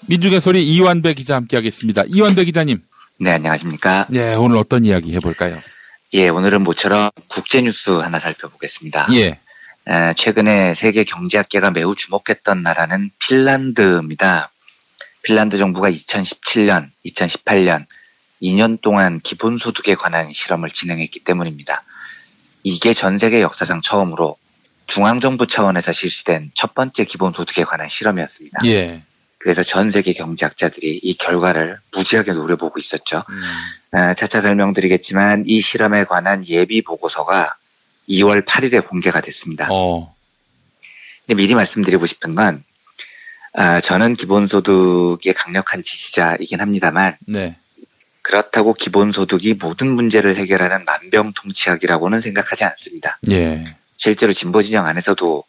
민중의 소리 이완배 기자 함께하겠습니다. 이완배 기자님. 네, 안녕하십니까. 네, 오늘 어떤 이야기 해볼까요? 예, 오늘은 모처럼 국제뉴스 하나 살펴보겠습니다. 예. 최근에 세계 경제학계가 매우 주목했던 나라는 핀란드입니다. 핀란드 정부가 2017년, 2018년 2년 동안 기본소득에 관한 실험을 진행했기 때문입니다. 이게 전 세계 역사상 처음으로 중앙정부 차원에서 실시된 첫 번째 기본소득에 관한 실험이었습니다. 예. 그래서 전 세계 경제학자들이 이 결과를 무지하게 노려보고 있었죠. 차차 설명드리겠지만 이 실험에 관한 예비 보고서가 2월 8일에 공개가 됐습니다. 근데 미리 말씀드리고 싶은 건 저는 기본소득의 강력한 지지자이긴 합니다만 네. 그렇다고 기본소득이 모든 문제를 해결하는 만병통치약이라고는 생각하지 않습니다. 예. 실제로 진보 진영 안에서도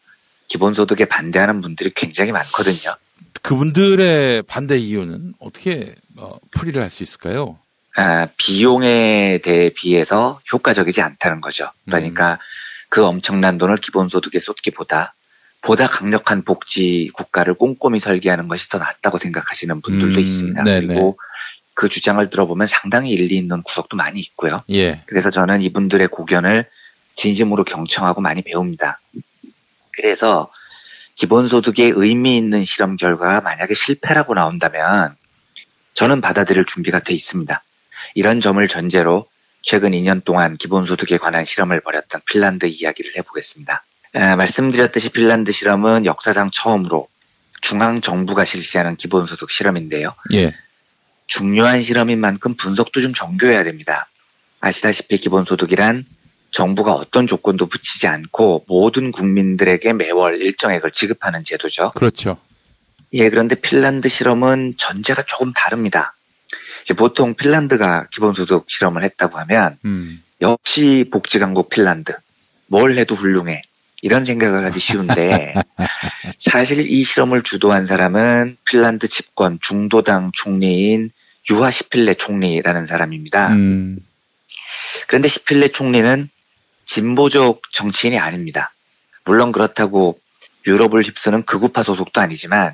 기본소득에 반대하는 분들이 굉장히 많거든요. 그분들의 반대 이유는 어떻게 풀이를 할 수 있을까요? 비용에 대비해서 효과적이지 않다는 거죠. 그러니까 그 엄청난 돈을 기본소득에 쏟기보다 보다 강력한 복지 국가를 꼼꼼히 설계하는 것이 더 낫다고 생각하시는 분들도 있습니다. 네네. 그리고 그 주장을 들어보면 상당히 일리 있는 구석도 많이 있고요. 예. 그래서 저는 이분들의 고견을 진심으로 경청하고 많이 배웁니다. 그래서 기본소득에 의미 있는 실험 결과가 만약에 실패라고 나온다면 저는 받아들일 준비가 돼 있습니다. 이런 점을 전제로 최근 2년 동안 기본소득에 관한 실험을 벌였던 핀란드 이야기를 해보겠습니다. 말씀드렸듯이 핀란드 실험은 역사상 처음으로 중앙정부가 실시하는 기본소득 실험인데요. 예. 중요한 실험인 만큼 분석도 좀 정교해야 됩니다. 아시다시피 기본소득이란 정부가 어떤 조건도 붙이지 않고 모든 국민들에게 매월 일정액을 지급하는 제도죠. 그렇죠. 예, 그런데 핀란드 실험은 전제가 조금 다릅니다. 이제 보통 핀란드가 기본소득 실험을 했다고 하면 역시 복지강국 핀란드, 뭘 해도 훌륭해. 이런 생각을 하기 쉬운데 사실 이 실험을 주도한 사람은 핀란드 집권 중도당 총리인 유하 시필레 총리라는 사람입니다. 그런데 시필레 총리는 진보적 정치인이 아닙니다. 물론 그렇다고 유럽을 휩쓰는 극우파 소속도 아니지만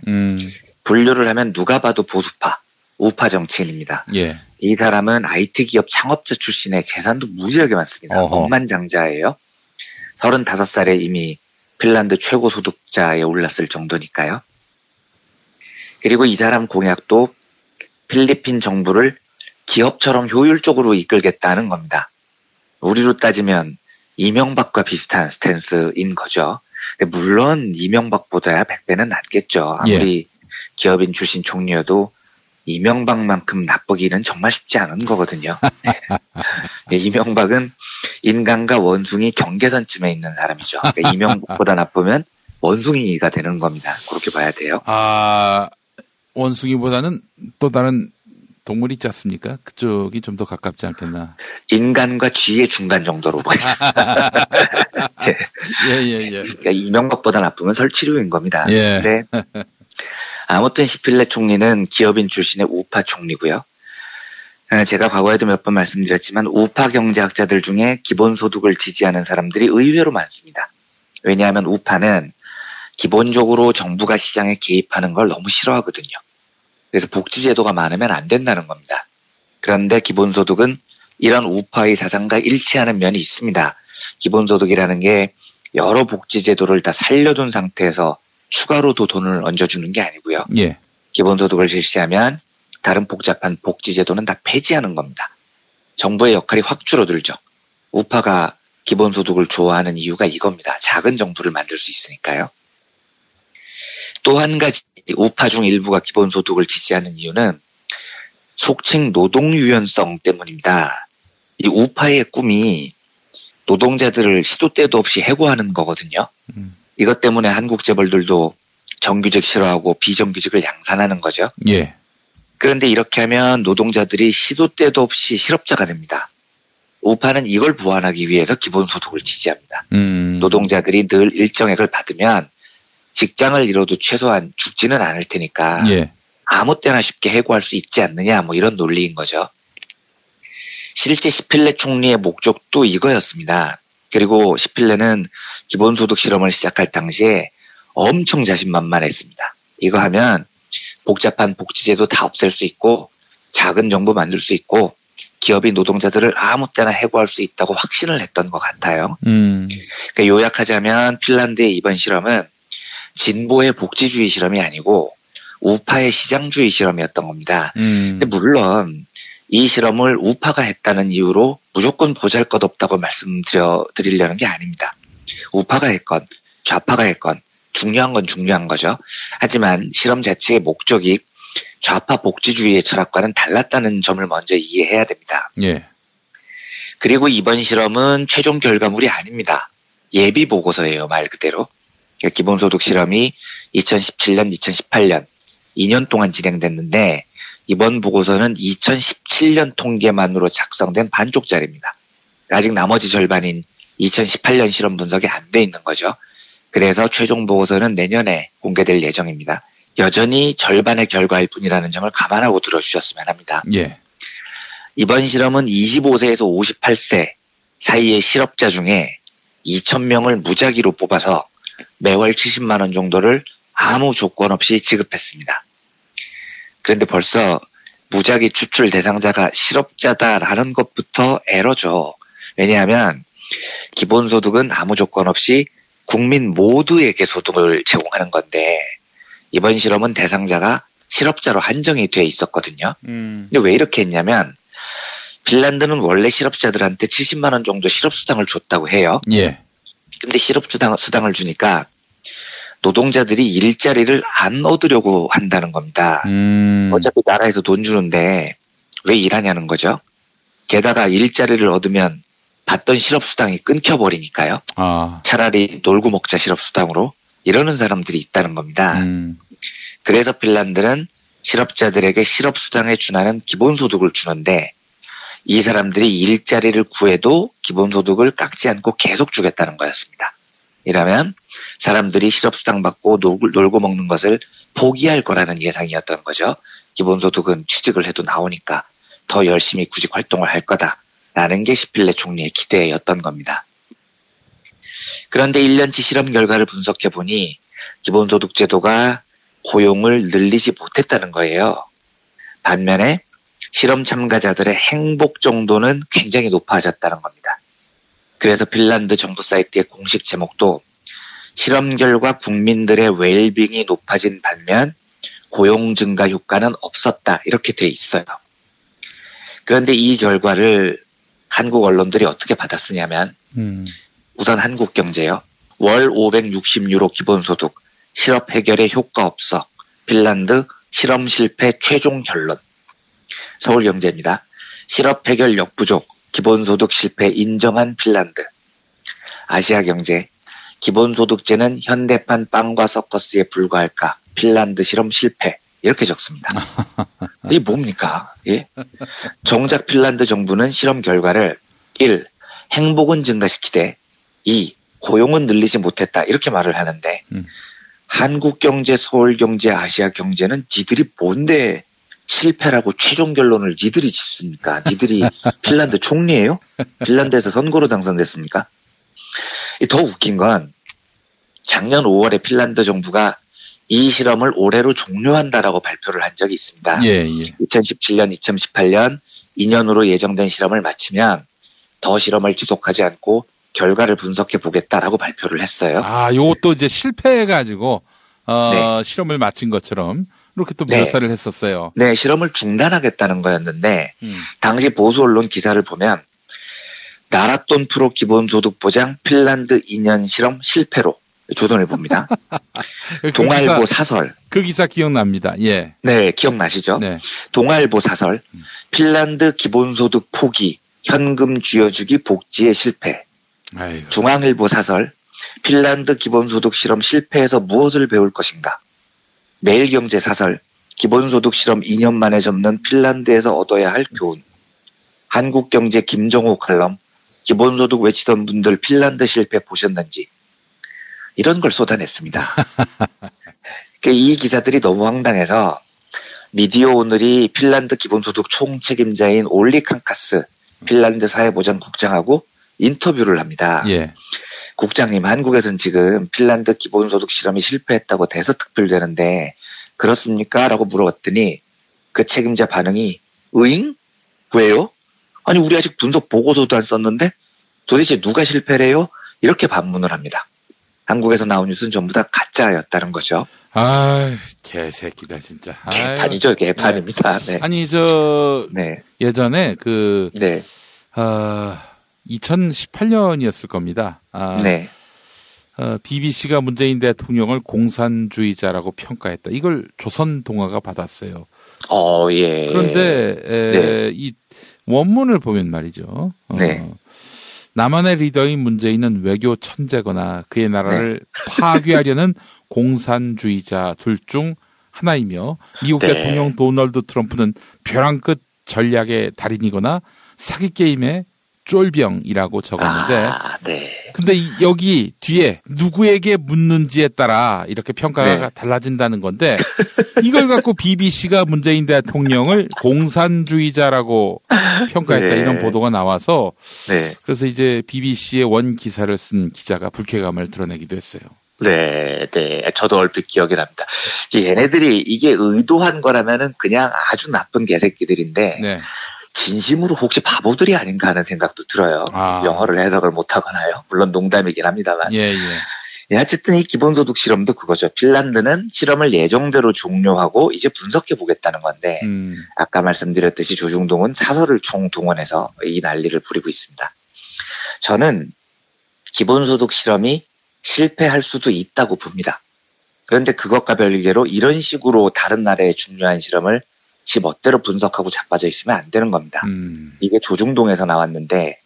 분류를 하면 누가 봐도 보수파, 우파 정치인입니다. 예. 이 사람은 IT 기업 창업자 출신의 재산도 무지하게 많습니다. 억만장자예요. 35살에 이미 핀란드 최고 소득자에 올랐을 정도니까요. 그리고 이 사람 공약도 필리핀 정부를 기업처럼 효율적으로 이끌겠다는 겁니다. 우리로 따지면 이명박과 비슷한 스탠스인 거죠. 근데 물론 이명박보다야 100배는 낫겠죠. 아무리 기업인 출신 총리여도 이명박만큼 나쁘기는 정말 쉽지 않은 거거든요. 이명박은 인간과 원숭이 경계선쯤에 있는 사람이죠. 그러니까 이명박보다 나쁘면 원숭이가 되는 겁니다. 그렇게 봐야 돼요. 원숭이보다는 또 다른 동물이 있지 않습니까? 그쪽이 좀 더 가깝지 않겠나. 인간과 쥐의 중간 정도로 보겠습니다. 예. 그러니까 이명박보다 나쁘면 설치류인 겁니다. 예. 네. 아무튼 시필레 총리는 기업인 출신의 우파 총리고요. 제가 과거에도 몇 번 말씀드렸지만 우파 경제학자들 중에 기본소득을 지지하는 사람들이 의외로 많습니다. 왜냐하면 우파는 기본적으로 정부가 시장에 개입하는 걸 너무 싫어하거든요. 그래서 복지제도가 많으면 안 된다는 겁니다. 그런데 기본소득은 이런 우파의 사상과 일치하는 면이 있습니다. 기본소득이라는 게 여러 복지제도를 다 살려둔 상태에서 추가로 더 돈을 얹어주는 게 아니고요. 예. 기본소득을 실시하면 다른 복잡한 복지제도는 다 폐지하는 겁니다. 정부의 역할이 확 줄어들죠. 우파가 기본소득을 좋아하는 이유가 이겁니다. 작은 정부를 만들 수 있으니까요. 또 한 가지 우파 중 일부가 기본소득을 지지하는 이유는 속칭 노동유연성 때문입니다. 이 우파의 꿈이 노동자들을 시도 때도 없이 해고하는 거거든요. 이것 때문에 한국 재벌들도 정규직 싫어하고 비정규직을 양산하는 거죠. 예. 그런데 이렇게 하면 노동자들이 시도 때도 없이 실업자가 됩니다. 우파는 이걸 보완하기 위해서 기본소득을 지지합니다. 노동자들이 늘 일정액을 받으면 직장을 잃어도 최소한 죽지는 않을 테니까 예. 아무 때나 쉽게 해고할 수 있지 않느냐 뭐 이런 논리인 거죠. 실제 시필레 총리의 목적도 이거였습니다. 그리고 시필레는 기본소득 실험을 시작할 당시에 엄청 자신만만했습니다. 이거 하면 복잡한 복지제도 다 없앨 수 있고 작은 정부 만들 수 있고 기업이 노동자들을 아무 때나 해고할 수 있다고 확신을 했던 것 같아요. 그러니까 요약하자면 핀란드의 이번 실험은 진보의 복지주의 실험이 아니고 우파의 시장주의 실험이었던 겁니다. 근데 물론 이 실험을 우파가 했다는 이유로 무조건 보잘것없다고 말씀드리려는 게 아닙니다. 우파가 했건 좌파가 했건 중요한 건 중요한 거죠. 하지만 실험 자체의 목적이 좌파 복지주의의 철학과는 달랐다는 점을 먼저 이해해야 됩니다. 예. 그리고 이번 실험은 최종 결과물이 아닙니다. 예비 보고서예요, 말 그대로. 그러니까 기본소득 실험이 2017년, 2018년 2년 동안 진행됐는데 이번 보고서는 2017년 통계만으로 작성된 반쪽짜리입니다. 아직 나머지 절반인 2018년 실험 분석이 안 돼 있는 거죠. 그래서 최종 보고서는 내년에 공개될 예정입니다. 여전히 절반의 결과일 뿐이라는 점을 감안하고 들어주셨으면 합니다. 예. 이번 실험은 25세에서 58세 사이의 실업자 중에 2,000명을 무작위로 뽑아서 매월 70만 원 정도를 아무 조건 없이 지급했습니다. 그런데 벌써 무작위 추출 대상자가 실업자다라는 것부터 에러죠. 왜냐하면 기본소득은 아무 조건 없이 국민 모두에게 소득을 제공하는 건데 이번 실험은 대상자가 실업자로 한정이 돼 있었거든요. 근데 왜 이렇게 했냐면 핀란드는 원래 실업자들한테 70만 원 정도 실업수당을 줬다고 해요. 예. 근데 실업수당을 주니까 노동자들이 일자리를 안 얻으려고 한다는 겁니다. 어차피 나라에서 돈 주는데 왜 일하냐는 거죠. 게다가 일자리를 얻으면 받던 실업수당이 끊겨버리니까요. 차라리 놀고 먹자 실업수당으로 이러는 사람들이 있다는 겁니다. 그래서 핀란드는 실업자들에게 실업수당에 준하는 기본소득을 주는데 이 사람들이 일자리를 구해도 기본소득을 깎지 않고 계속 주겠다는 거였습니다. 이라면 사람들이 실업수당 받고 놀고 먹는 것을 포기할 거라는 예상이었던 거죠. 기본소득은 취직을 해도 나오니까 더 열심히 구직 활동을 할 거다라는 게 시필레 총리의 기대였던 겁니다. 그런데 1년치 실험 결과를 분석해 보니 기본소득 제도가 고용을 늘리지 못했다는 거예요. 반면에 실험 참가자들의 행복 정도는 굉장히 높아졌다는 겁니다. 그래서 핀란드 정부 사이트의 공식 제목도 실험 결과 국민들의 웰빙이 높아진 반면 고용 증가 효과는 없었다 이렇게 돼 있어요. 그런데 이 결과를 한국 언론들이 어떻게 받았으냐면 우선 한국경제요. 월 560유로 기본소득 실업 해결에 효과 없어 핀란드 실험 실패 최종 결론. 서울경제입니다. 실업 해결 역부족 기본소득 실패 인정한 핀란드. 아시아경제 기본소득제는 현대판 빵과 서커스에 불과할까 핀란드 실험 실패 이렇게 적습니다. 이게 뭡니까? 예? 정작 핀란드 정부는 실험 결과를 1. 행복은 증가시키되 2. 고용은 늘리지 못했다 이렇게 말을 하는데 한국경제, 서울경제, 아시아경제는 니들이 뭔데 실패라고 최종 결론을 니들이 짓습니까? 니들이 핀란드 총리예요? 핀란드에서 선거로 당선됐습니까? 더 웃긴 건 작년 5월에 핀란드 정부가 이 실험을 올해로 종료한다라고 발표를 한 적이 있습니다. 예, 예. 2017년, 2018년 2년으로 예정된 실험을 마치면 더 실험을 지속하지 않고 결과를 분석해 보겠다라고 발표를 했어요. 요것도 이제 실패해가지고 네. 실험을 마친 것처럼 이렇게 또 묘사를 했었어요. 네, 실험을 중단하겠다는 거였는데 당시 보수 언론 기사를 보면 나랏돈 프로 기본소득 보장 핀란드 2년 실험 실패로 조선일보입니다. 동아일보 사설. 그 기사 기억납니다. 예. 네, 기억나시죠? 네. 동아일보 사설. 핀란드 기본소득 포기, 현금 쥐어주기 복지의 실패. 아이고. 중앙일보 사설. 핀란드 기본소득 실험 실패에서 무엇을 배울 것인가? 매일경제 사설. 기본소득 실험 2년 만에 접는 핀란드에서 얻어야 할 교훈. 한국경제 김정호 칼럼. 기본소득 외치던 분들 핀란드 실패 보셨는지. 이런 걸 쏟아냈습니다. 이 기사들이 너무 황당해서 미디어 오늘이 핀란드 기본소득 총책임자인 올리 칸카스 핀란드 사회보장국장하고 인터뷰를 합니다. 예. 국장님, 한국에서는 지금 핀란드 기본소득 실험이 실패했다고 대서특필되는데 그렇습니까? 라고 물어봤더니 그 책임자 반응이 으잉? 왜요? 아니 우리 아직 분석 보고서도 안 썼는데 도대체 누가 실패래요? 이렇게 반문을 합니다. 한국에서 나온 뉴스는 전부 다 가짜였다는 거죠. 아, 개새끼다 진짜. 개판이죠, 개판입니다. 네. 네. 아니 네. 예전에 네. 2018년이었을 겁니다. 네. BBC가 문재인 대통령을 공산주의자라고 평가했다. 이걸 조선동아가 받았어요. 예. 그런데 네. 이 원문을 보면 말이죠. 네. 남한의 리더인 문재인은 외교 천재거나 그의 나라를 파괴하려는 공산주의자 둘 중 하나이며 미국 대통령 도널드 트럼프는 벼랑 끝 전략의 달인이거나 사기 게임의 쫄병이라고 적었는데 근데 여기 뒤에 누구에게 묻는지에 따라 이렇게 평가가 달라진다는 건데 이걸 갖고 BBC가 문재인 대통령을 공산주의자라고 평가했다 이런 보도가 나와서 그래서 이제 BBC의 원 기사를 쓴 기자가 불쾌감을 드러내기도 했어요. 네. 저도 얼핏 기억이 납니다. 얘네들이 이게 의도한 거라면은 그냥 아주 나쁜 개새끼들인데 진심으로 혹시 바보들이 아닌가 하는 생각도 들어요. 영어를 해석을 못하거나요. 물론 농담이긴 합니다만. 어쨌든 이 기본소득 실험도 그거죠. 핀란드는 실험을 예정대로 종료하고 이제 분석해 보겠다는 건데 아까 말씀드렸듯이 조중동은 사설을 총동원해서 이 난리를 부리고 있습니다. 저는 기본소득 실험이 실패할 수도 있다고 봅니다. 그런데 그것과 별개로 이런 식으로 다른 나라의 중요한 실험을 지 멋대로 분석하고 자빠져 있으면 안 되는 겁니다. 이게 조중동에서 나왔는데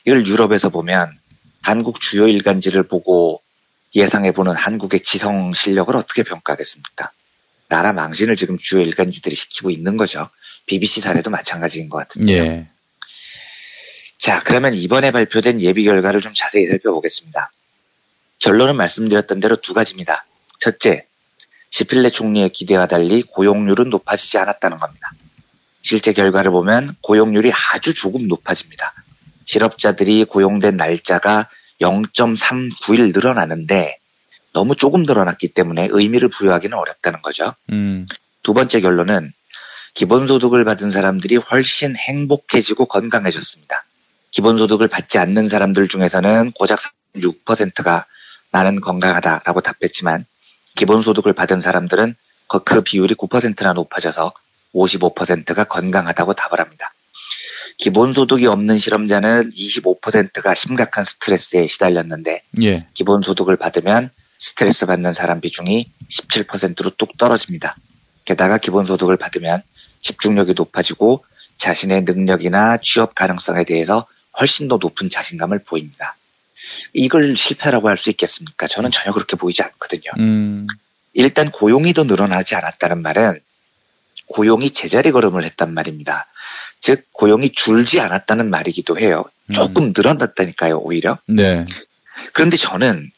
이걸 유럽에서 보면 한국 주요 일간지를 보고 예상해보는 한국의 지성 실력을 어떻게 평가하겠습니까? 나라 망신을 지금 주요 일간지들이 시키고 있는 거죠. BBC 사례도 마찬가지인 것 같은데요. 자, 그러면 이번에 발표된 예비 결과를 좀 자세히 살펴보겠습니다. 결론은 말씀드렸던 대로 두 가지입니다. 첫째, 시필레 총리의 기대와 달리 고용률은 높아지지 않았다는 겁니다. 실제 결과를 보면 고용률이 아주 조금 높아집니다. 실업자들이 고용된 날짜가 0.39일 늘어나는데 너무 조금 늘어났기 때문에 의미를 부여하기는 어렵다는 거죠. 두 번째 결론은 기본소득을 받은 사람들이 훨씬 행복해지고 건강해졌습니다. 기본소득을 받지 않는 사람들 중에서는 고작 6%가 나는 건강하다라고 답했지만 기본소득을 받은 사람들은 그 비율이 9%나 높아져서 55%가 건강하다고 답을 합니다. 기본소득이 없는 실험자는 25%가 심각한 스트레스에 시달렸는데 기본소득을 받으면 스트레스 받는 사람 비중이 17%로 뚝 떨어집니다. 게다가 기본소득을 받으면 집중력이 높아지고 자신의 능력이나 취업 가능성에 대해서 훨씬 더 높은 자신감을 보입니다. 이걸 실패라고 할 수 있겠습니까? 저는 전혀 그렇게 보이지 않거든요. 일단 고용이 더 늘어나지 않았다는 말은 고용이 제자리 걸음을 했단 말입니다. 즉 고용이 줄지 않았다는 말이기도 해요. 조금 늘어났다니까요, 오히려. 그런데 저는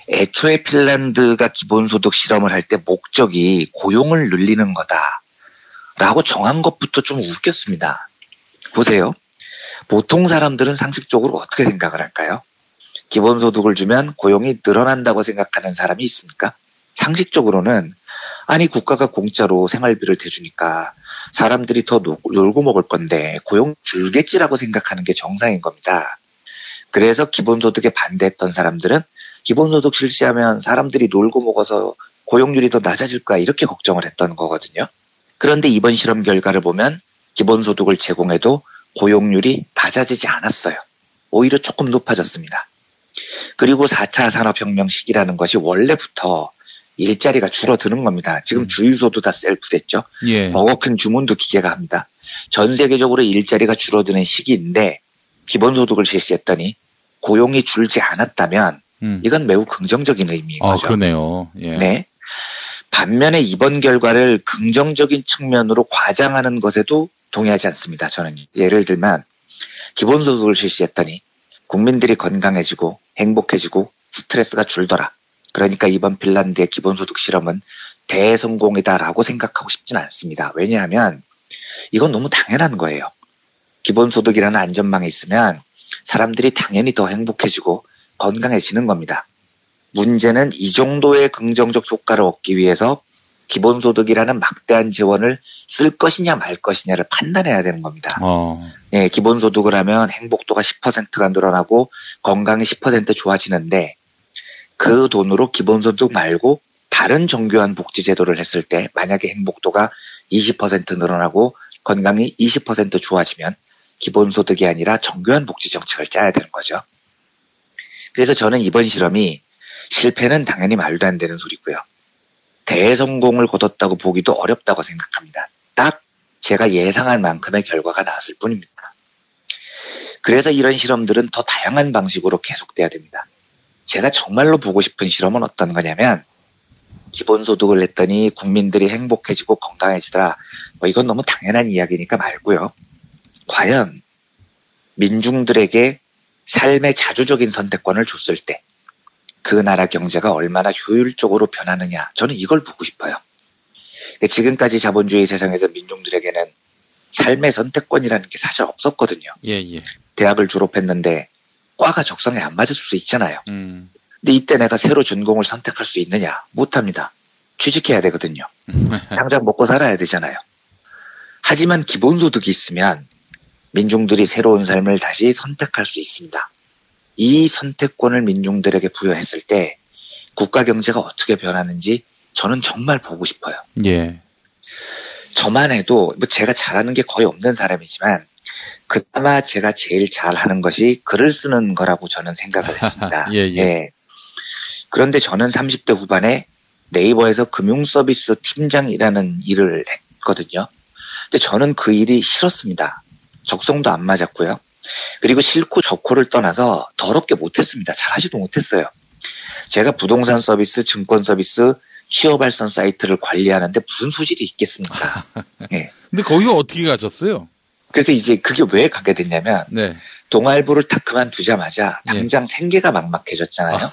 애초에 핀란드가 기본소득 실험을 할 때 목적이 고용을 늘리는 거다라고 정한 것부터 좀 웃겼습니다. 보세요. 보통 사람들은 상식적으로 어떻게 생각을 할까요? 기본소득을 주면 고용이 늘어난다고 생각하는 사람이 있습니까? 상식적으로는 아니 국가가 공짜로 생활비를 대주니까 사람들이 더 놀고 먹을 건데 고용 줄겠지라고 생각하는 게 정상인 겁니다. 그래서 기본소득에 반대했던 사람들은 기본소득 실시하면 사람들이 놀고 먹어서 고용률이 더 낮아질 거야 이렇게 걱정을 했던 거거든요. 그런데 이번 실험 결과를 보면 기본소득을 제공해도 고용률이 낮아지지 않았어요. 오히려 조금 높아졌습니다. 그리고 4차 산업혁명 시기라는 것이 원래부터 일자리가 줄어드는 겁니다. 지금 주유소도 다 셀프 됐죠. 버거킹 주문도 기계가 합니다. 전 세계적으로 일자리가 줄어드는 시기인데 기본소득을 실시했더니 고용이 줄지 않았다면 이건 매우 긍정적인 의미인 거죠. 그러네요. 네. 반면에 이번 결과를 긍정적인 측면으로 과장하는 것에도 동의하지 않습니다. 저는 예를 들면 기본소득을 실시했더니 국민들이 건강해지고 행복해지고 스트레스가 줄더라. 그러니까 이번 핀란드의 기본소득 실험은 대성공이다라고 생각하고 싶지는 않습니다. 왜냐하면 이건 너무 당연한 거예요. 기본소득이라는 안전망이 있으면 사람들이 당연히 더 행복해지고 건강해지는 겁니다. 문제는 이 정도의 긍정적 효과를 얻기 위해서 기본소득이라는 막대한 재원을 쓸 것이냐 말 것이냐를 판단해야 되는 겁니다. 예, 기본소득을 하면 행복도가 10%가 늘어나고 건강이 10% 좋아지는데 그 돈으로 기본소득 말고 다른 정교한 복지제도를 했을 때 만약에 행복도가 20% 늘어나고 건강이 20% 좋아지면 기본소득이 아니라 정교한 복지정책을 짜야 되는 거죠. 그래서 저는 이번 실험이 실패는 당연히 말도 안 되는 소리고요. 대성공을 거뒀다고 보기도 어렵다고 생각합니다. 딱 제가 예상한 만큼의 결과가 나왔을 뿐입니다. 그래서 이런 실험들은 더 다양한 방식으로 계속돼야 됩니다. 제가 정말로 보고 싶은 실험은 어떤 거냐면 기본소득을 냈더니 국민들이 행복해지고 건강해지더라. 이건 너무 당연한 이야기니까 말고요. 과연 민중들에게 삶의 자주적인 선택권을 줬을 때 그 나라 경제가 얼마나 효율적으로 변하느냐. 저는 이걸 보고 싶어요. 지금까지 자본주의 세상에서 민중들에게는 삶의 선택권이라는 게 사실 없었거든요. 예. 대학을 졸업했는데 과가 적성에 안 맞을 수 있잖아요. 근데 이때 내가 새로 전공을 선택할 수 있느냐? 못합니다. 취직해야 되거든요. 당장 먹고 살아야 되잖아요. 하지만 기본소득이 있으면 민중들이 새로운 삶을 다시 선택할 수 있습니다. 이 선택권을 민중들에게 부여했을 때 국가 경제가 어떻게 변하는지 저는 정말 보고 싶어요. 예. 저만 해도 제가 잘하는 게 거의 없는 사람이지만 그나마 제가 제일 잘하는 것이 글을 쓰는 거라고 저는 생각을 했습니다. 예. 그런데 저는 30대 후반에 네이버에서 금융서비스 팀장이라는 일을 했거든요. 근데 저는 그 일이 싫었습니다. 적성도 안 맞았고요. 그리고 싫고 좋고를 떠나서 더럽게 못했습니다. 잘하지도 못했어요. 제가 부동산 서비스, 증권 서비스, 취업발선 사이트를 관리하는데 무슨 소질이 있겠습니까? 예. 근데 거기가 어떻게 가셨어요? 그래서 이제 그게 왜 가게 됐냐면 동아일보를 딱 그만두자마자 당장 생계가 막막해졌잖아요.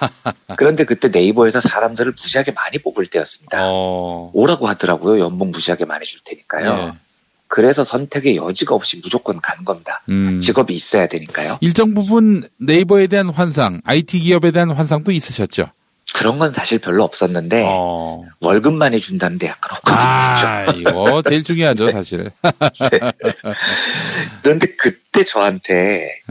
그런데 그때 네이버에서 사람들을 무지하게 많이 뽑을 때였습니다. 오라고 하더라고요. 연봉 무지하게 많이 줄 테니까요. 그래서 선택의 여지가 없이 무조건 가는 겁니다. 직업이 있어야 되니까요. 일정 부분 네이버에 대한 환상, IT 기업에 대한 환상도 있으셨죠? 그런 건 사실 별로 없었는데 월급 많이 준다는 데 약간 혹한 이거 제일 중요하죠, 사실. 그런데 그때 저한테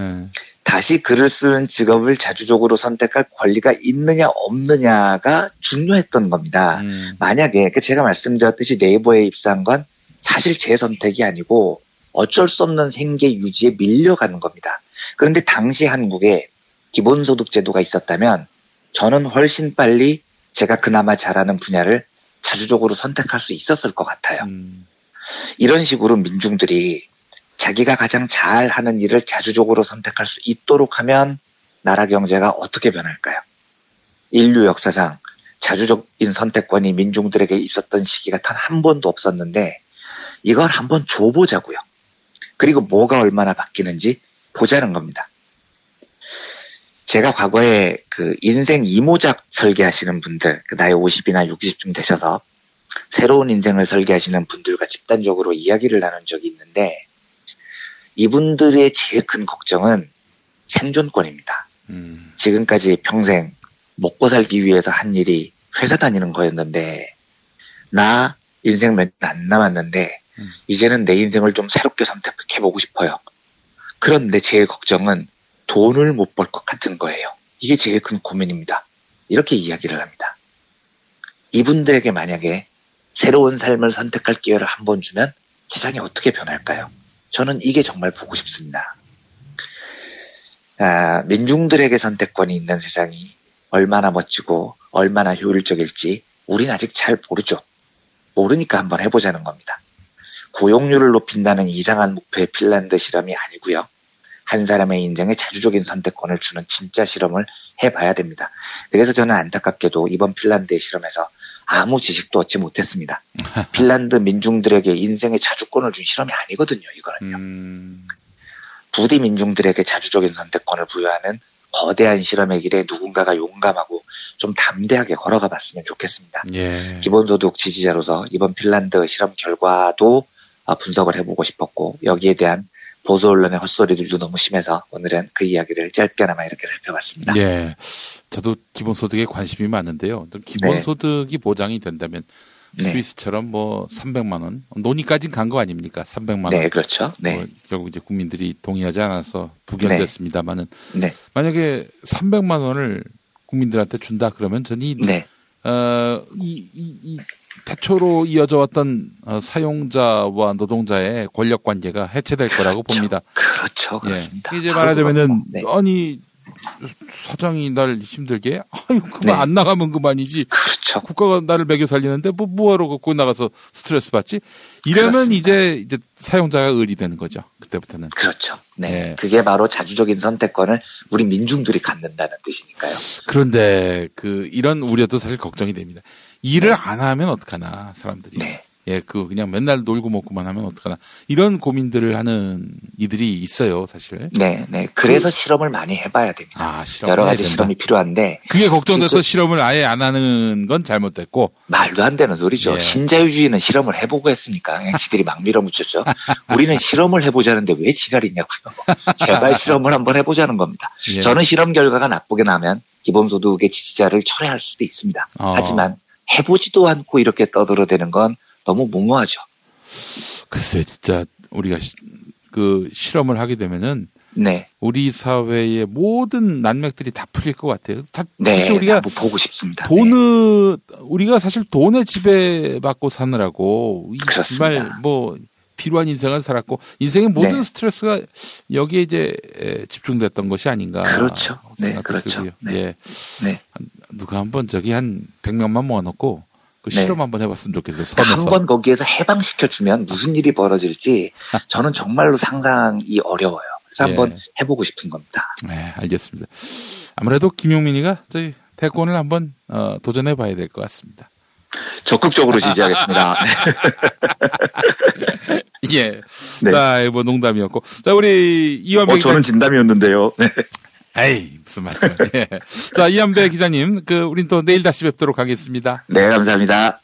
다시 글을 쓰는 직업을 자주적으로 선택할 권리가 있느냐 없느냐가 중요했던 겁니다. 만약에 제가 말씀드렸듯이 네이버에 입사한 건 사실 제 선택이 아니고 어쩔 수 없는 생계 유지에 밀려가는 겁니다. 그런데 당시 한국에 기본소득 제도가 있었다면 저는 훨씬 빨리 제가 그나마 잘하는 분야를 자주적으로 선택할 수 있었을 것 같아요. 이런 식으로 민중들이 자기가 가장 잘하는 일을 자주적으로 선택할 수 있도록 하면 나라 경제가 어떻게 변할까요? 인류 역사상 자주적인 선택권이 민중들에게 있었던 시기가 단 한 번도 없었는데 이걸 한번 줘보자고요. 그리고 뭐가 얼마나 바뀌는지 보자는 겁니다. 제가 과거에 그 인생 이모작 설계하시는 분들, 나이 50이나 60쯤 되셔서 새로운 인생을 설계하시는 분들과 집단적으로 이야기를 나눈 적이 있는데 이분들의 제일 큰 걱정은 생존권입니다. 지금까지 평생 먹고 살기 위해서 한 일이 회사 다니는 거였는데 나 인생 몇 년 안 남았는데 이제는 내 인생을 좀 새롭게 선택해보고 싶어요. 그런데 제일 걱정은 돈을 못 벌 것 같은 거예요. 이게 제일 큰 고민입니다. 이렇게 이야기를 합니다. 이분들에게 만약에 새로운 삶을 선택할 기회를 한번 주면 세상이 어떻게 변할까요? 저는 이게 정말 보고 싶습니다. 민중들에게 선택권이 있는 세상이 얼마나 멋지고 얼마나 효율적일지 우린 아직 잘 모르죠. 모르니까 한번 해보자는 겁니다. 고용률을 높인다는 이상한 목표의 핀란드 실험이 아니고요. 한 사람의 인생에 자주적인 선택권을 주는 진짜 실험을 해봐야 됩니다. 그래서 저는 안타깝게도 이번 핀란드의 실험에서 아무 지식도 얻지 못했습니다. 핀란드 민중들에게 인생의 자주권을 준 실험이 아니거든요. 이거는요. 부디 민중들에게 자주적인 선택권을 부여하는 거대한 실험의 길에 누군가가 용감하고 좀 담대하게 걸어가 봤으면 좋겠습니다. 예. 기본소득 지지자로서 이번 핀란드 실험 결과도 분석을 해보고 싶었고 여기에 대한 보수 언론의 헛소리들도 너무 심해서 오늘은 그 이야기를 짧게나마 이렇게 살펴봤습니다. 예, 저도 기본소득에 관심이 많은데요. 기본소득이 보장이 된다면 스위스처럼 뭐 300만 원 논의까지는 간 거 아닙니까? 300만 원. 네, 그렇죠. 네. 뭐 결국 이제 국민들이 동의하지 않아서 부결됐습니다만은 네. 만약에 300만 원을 국민들한테 준다 그러면 저는 이 태초로 이어져 왔던 사용자와 노동자의 권력 관계가 해체될 거라고 봅니다. 그렇죠. 그렇습니다. 예. 이제 말하자면은 아니 사장이 날 힘들게 아유 그만 안 나가면 그만이지. 그렇죠. 국가가 나를 먹여 살리는데 뭐하러 갖고 나가서 스트레스 받지? 이러면 그렇습니다. 이제 사용자가 을이 되는 거죠. 그때부터는. 그렇죠. 네. 그게 바로 자주적인 선택권을 우리 민중들이 갖는다는 뜻이니까요. 그런데 이런 우려도 사실 걱정이 됩니다. 일을 안 하면 어떡하나 사람들이. 예, 그냥 맨날 놀고 먹고만 하면 어떡하나. 이런 고민들을 하는 이들이 있어요, 사실. 네. 그래서 실험을 많이 해봐야 됩니다. 여러 가지 실험이 필요한데. 그게 걱정돼서 실험을 아예 안 하는 건 잘못됐고. 말도 안 되는 소리죠. 신자유주의는 실험을 해보고 했습니까? 그냥 지들이 막 밀어붙였죠. 우리는 실험을 해보자는데 왜 지랄이냐고요. 제발 실험을 한번 해보자는 겁니다. 저는 실험 결과가 나쁘게 나면 기본소득의 지지자를 철회할 수도 있습니다. 하지만 해보지도 않고 이렇게 떠들어대는 건 너무 무모하죠. 글쎄, 진짜 우리가 실험을 하게 되면은 우리 사회의 모든 난맥들이 다 풀릴 것 같아요. 사실 우리가 보고 싶습니다. 우리가 사실 돈에 지배받고 사느라고 정말 뭐 필요한 인생을 살았고 인생의 모든 스트레스가 여기에 이제 집중됐던 것이 아닌가. 그렇죠. 그렇죠. 누가 한번 한 100명만 모아놓고 실험 한번 해봤으면 좋겠어요. 선에서. 한번 거기에서 해방시켜주면 무슨 일이 벌어질지 저는 정말로 상상이 어려워요. 그래서 한번 해보고 싶은 겁니다. 네, 알겠습니다. 아무래도 김용민이가 저희 대권을 한번 도전해봐야 될 것 같습니다. 적극적으로 지지하겠습니다. 자, 뭐 농담이었고. 자, 우리 이완배 기자님. 저는 진담이었는데요. 에이, 무슨 말씀. 자, 이완배 기자님, 우린 또 내일 다시 뵙도록 하겠습니다. 네, 감사합니다.